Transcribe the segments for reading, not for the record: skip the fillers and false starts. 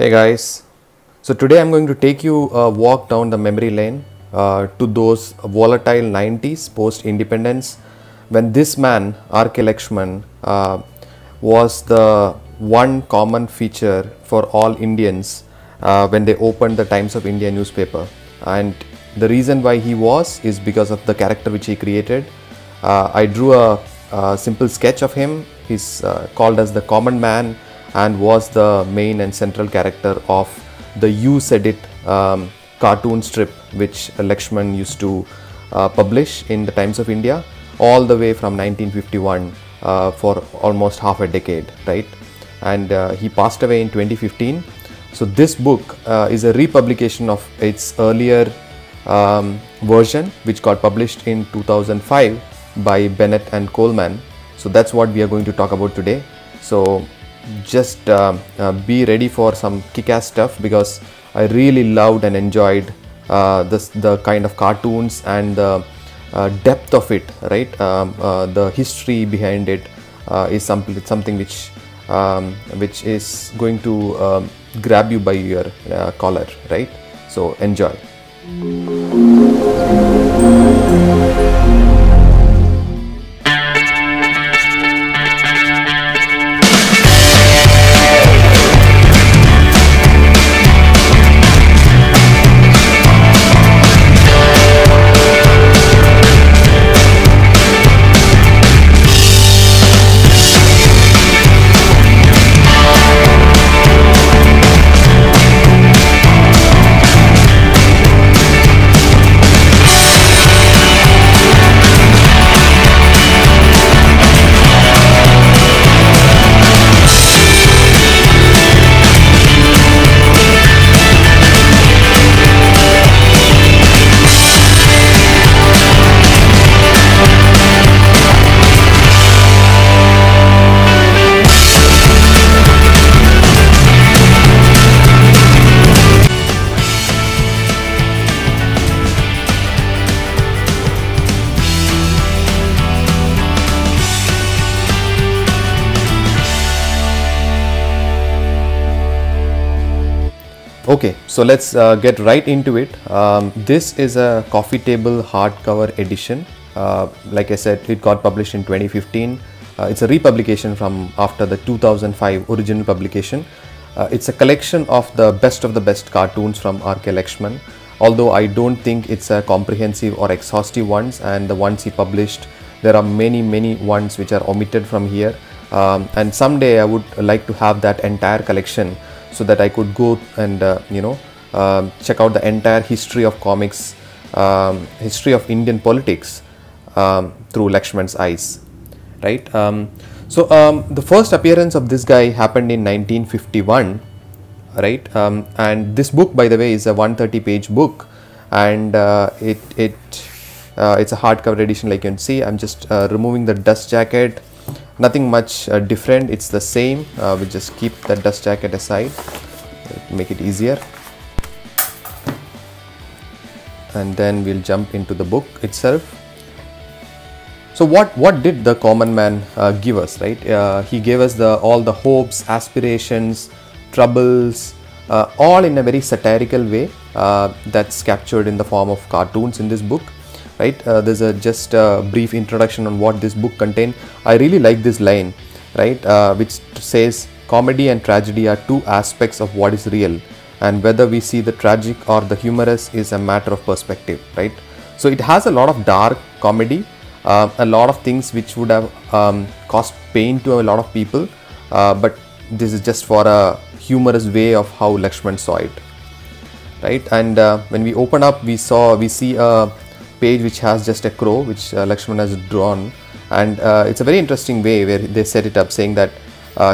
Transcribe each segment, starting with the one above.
Hey guys, so today I'm going to take you a walk down the memory lane to those volatile 90s post independence when this man, R.K. Lakshman, was the one common feature for all Indians when they opened the Times of India newspaper. And the reason why he was is because of the character which he created. I drew a simple sketch of him. He's called as the common man and was the main and central character of the You Said It cartoon strip which Lakshman used to publish in the Times of India all the way from 1951 for almost half a decade, right? And he passed away in 2015. So this book is a republication of its earlier version which got published in 2005 by Bennett and Coleman. So that's what we are going to talk about today. So just be ready for some kick-ass stuff because I really loved and enjoyed the kind of cartoons and the depth of it, right? The history behind it is something which is going to grab you by your collar, right? So enjoy. Okay, so let's get right into it. This is a coffee table hardcover edition. Like I said, it got published in 2015. It's a republication from after the 2005 original publication. It's a collection of the best cartoons from R.K. Lakshman. Although I don't think it's a comprehensive or exhaustive ones, and the ones he published, there are many ones which are omitted from here. And someday I would like to have that entire collection, so that I could go and check out the entire history of comics, history of Indian politics through Lakshman's eyes, right? The first appearance of this guy happened in 1951, right? And this book, by the way, is a 130-page book, and it's a hardcover edition. Like you can see, I'm just removing the dust jacket. Nothing much different, it's the same. We just keep the dust jacket aside, make it easier, and then we'll jump into the book itself. So what did the common man give us, right? He gave us all the hopes, aspirations, troubles, all in a very satirical way that's captured in the form of cartoons in this book. Right, there's just a brief introduction on what this book contained. I really like this line, right, which says comedy and tragedy are two aspects of what is real, and whether we see the tragic or the humorous is a matter of perspective, right? So it has a lot of dark comedy, a lot of things which would have caused pain to a lot of people, but this is just for a humorous way of how Lakshman saw it, right? And when we open up, we see a page which has just a crow which Lakshman has drawn, and it's a very interesting way where they set it up, saying that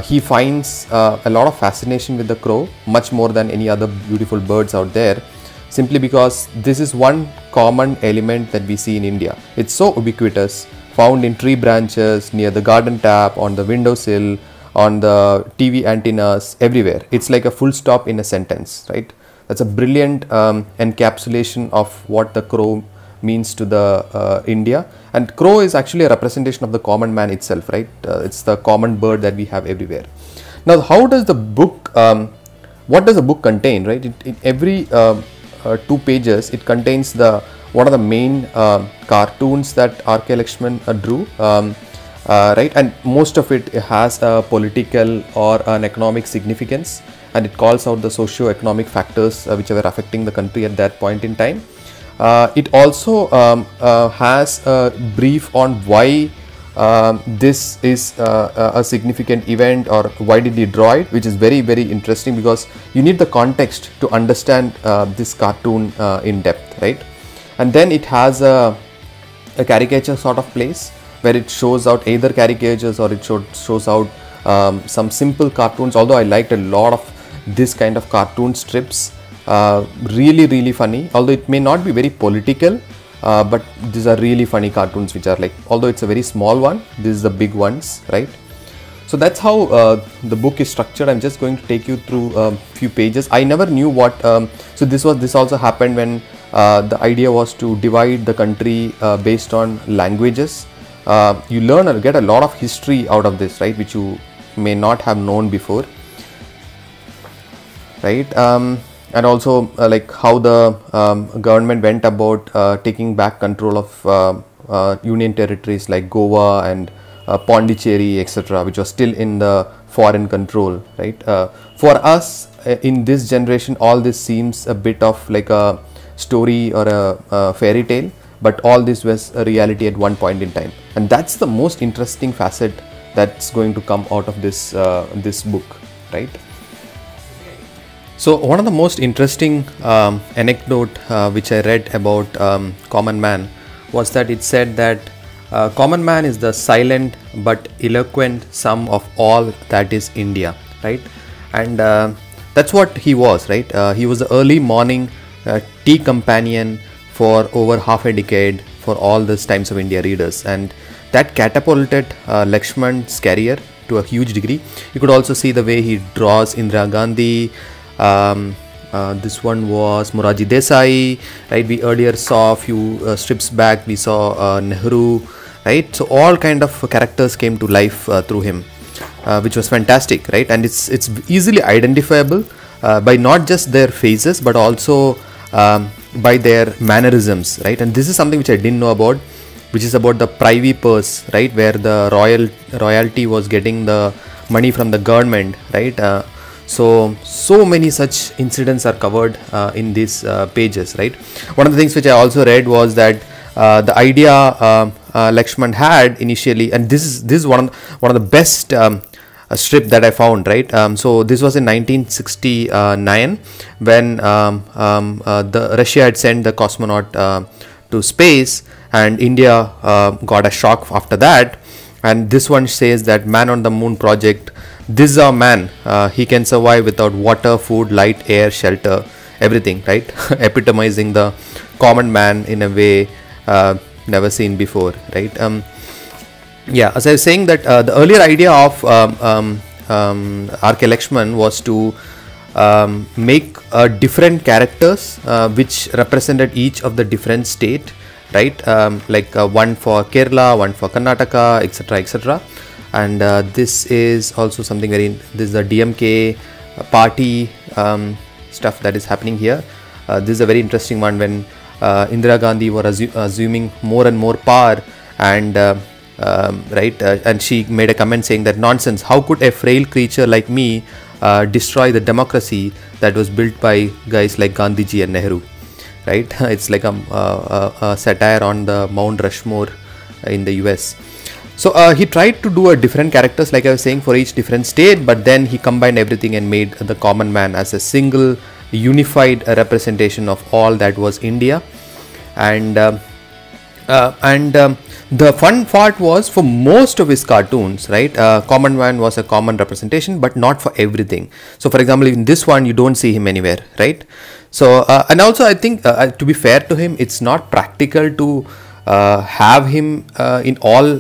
he finds a lot of fascination with the crow, much more than any other beautiful birds out there, simply because this is one common element that we see in India. It's so ubiquitous, found in tree branches, near the garden tap, on the windowsill, on the TV antennas, everywhere. It's like a full stop in a sentence, right? That's a brilliant encapsulation of what the crow means to the India. And crow is actually a representation of the common man itself, right? It's the common bird that we have everywhere. Now, how does the book what does a book contain, right? Every 2 pages, it contains what are the main cartoons that R.K. Lakshman drew, right? And most of it has a political or an economic significance, and it calls out the socio-economic factors which were affecting the country at that point in time. It also has a brief on why this is a significant event, or why did he draw it, which is very, very interesting, because you need the context to understand this cartoon in depth, right? And then it has a caricature sort of place where it shows out either caricatures or it shows out some simple cartoons, although I liked a lot of this kind of cartoon strips. Really, really funny, although it may not be very political, but these are really funny cartoons, which are like, although it's a very small one, this is the big ones, right? So that's how the book is structured. I'm just going to take you through a few pages. I never knew what, so this also happened when the idea was to divide the country based on languages. You learn or get a lot of history out of this, right, which you may not have known before, right? And also like how the government went about taking back control of union territories like Goa and Pondicherry, etc., which was still in the foreign control, right? For us in this generation, all this seems a bit of like a story or a fairy tale, but all this was a reality at one point in time, and that's the most interesting facet that's going to come out of this this book, right? So one of the most interesting anecdote which I read about Common Man was that it said that Common Man is the silent but eloquent sum of all that is India, right? And that's what he was, right? He was the early morning tea companion for over half a decade for all these Times of India readers, and that catapulted Lakshman's career to a huge degree. You could also see the way he draws Indira Gandhi. This one was Morarji Desai, right? We earlier saw a few strips back, we saw Nehru, right? So all kind of characters came to life through him, which was fantastic, right? And it's easily identifiable by not just their faces, but also by their mannerisms, right? And this is something which I didn't know about, which is about the privy purse, right, where the royalty was getting the money from the government, right? So many such incidents are covered in these pages, right? One of the things which I also read was that the idea Lakshman had initially, and this is one of the best strip that I found, right? So this was in 1969 when the Russia had sent the cosmonaut to space, and India got a shock after that. And this one says that Man on the Moon project, this is our man, he can survive without water, food, light, air, shelter, everything, right? Epitomizing the common man in a way never seen before, right? Yeah, as I was saying that the earlier idea of R.K. Lakshman was to make different characters which represented each of the different state, right? Like one for Kerala, one for Karnataka, etc., etc. And this is also something this is the DMK party stuff that is happening here. This is a very interesting one when Indira Gandhi was assuming more and more power, and right, and she made a comment saying that nonsense, how could a frail creature like me destroy the democracy that was built by guys like Gandhiji and Nehru, right? It's like a satire on the Mount Rushmore in the US. So he tried to do a different characters, like I was saying, for each different state, but then he combined everything and made the common man as a single unified representation of all that was India. And the fun part was, for most of his cartoons, right, common man was a common representation, but not for everything. So for example, in this one you don't see him anywhere, right? So and also I think to be fair to him, it's not practical to have him in all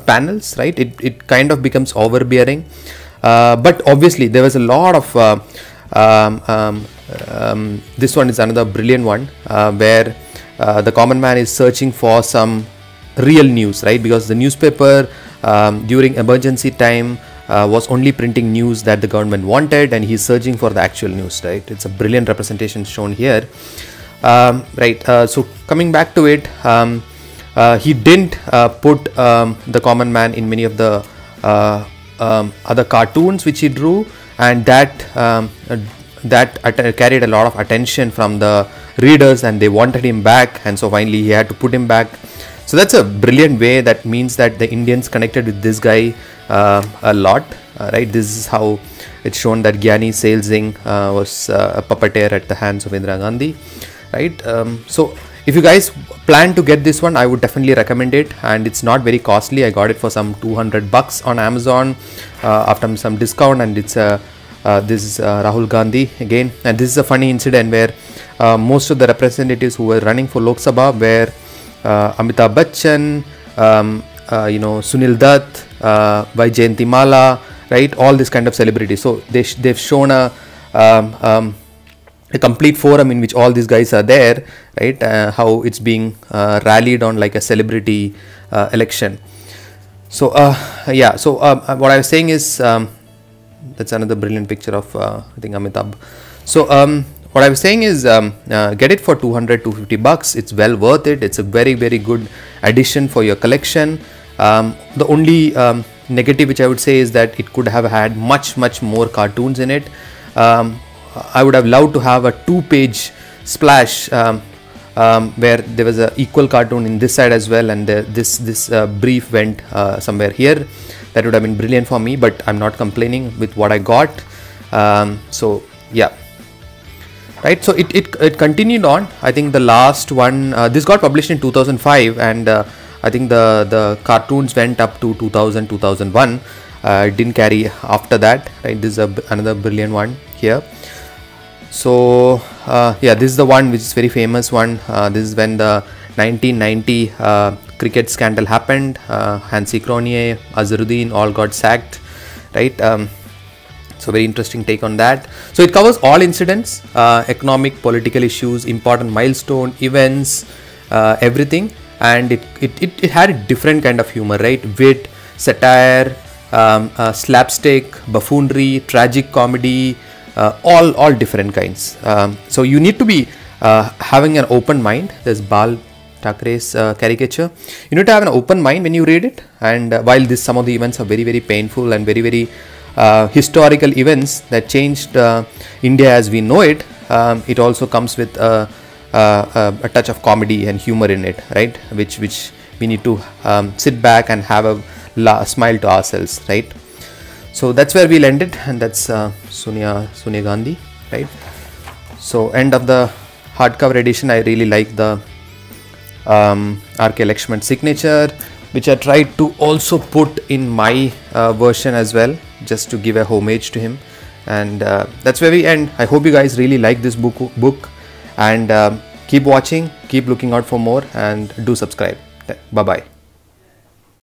panels, right? It kind of becomes overbearing, but obviously there was a lot of this one is another brilliant one where the common man is searching for some real news, right? Because the newspaper during emergency time was only printing news that the government wanted, and he's searching for the actual news, right? It's a brilliant representation shown here. Right, so coming back to it, he didn't put the common man in many of the other cartoons which he drew, and that carried a lot of attention from the readers, and they wanted him back, and so finally he had to put him back. So that's a brilliant way. That means that the Indians connected with this guy a lot, right? This is how it's shown that Gyani Sail Singh was a puppeteer at the hands of Indira Gandhi, right? So if you guys plan to get this one, I would definitely recommend it, and it's not very costly. I got it for some $200 on Amazon after some discount, and it's this is Rahul Gandhi again, and this is a funny incident where most of the representatives who were running for Lok Sabha were Amitabh Bachchan, Sunil Dutt, Vyjayanthimala, right? All this kind of celebrities. So they've shown a complete forum in which all these guys are there, right? How it's being rallied on like a celebrity election. So yeah, so what I was saying is that's another brilliant picture of I think Amitabh. So what I was saying is get it for $200-$250. It's well worth it. It's a very, very good addition for your collection. The only negative which I would say is that it could have had much more cartoons in it. I would have loved to have a 2-page splash where there was an equal cartoon in this side as well, and this brief went somewhere here. That would have been brilliant for me, but I'm not complaining with what I got. So yeah, right. So it continued on. I think the last one, this got published in 2005, and I think the cartoons went up to 2000, 2001. It didn't carry after that, right? This is another brilliant one here. So yeah, this is the one which is very famous one. This is when the 1990 cricket scandal happened. Hansi Cronje, Azharuddin all got sacked, right? So very interesting take on that. So it covers all incidents, economic, political issues, important milestone events, everything, and it had a different kind of humor, right? Wit, satire, slapstick, buffoonery, tragic comedy, all different kinds. So you need to be having an open mind. There's Bal Thackeray's caricature. You need to have an open mind when you read it, and while some of the events are very painful and very historical events that changed India as we know it, it also comes with a touch of comedy and humor in it, right? Which we need to sit back and have a smile to ourselves, right? So that's where we'll end it, and that's Sonia Gandhi, right? So end of the hardcover edition. I really like the R.K. Lakshman signature, which I tried to also put in my version as well, just to give a homage to him. And that's where we end. I hope you guys really like this book, and keep watching, keep looking out for more, and do subscribe. Bye bye.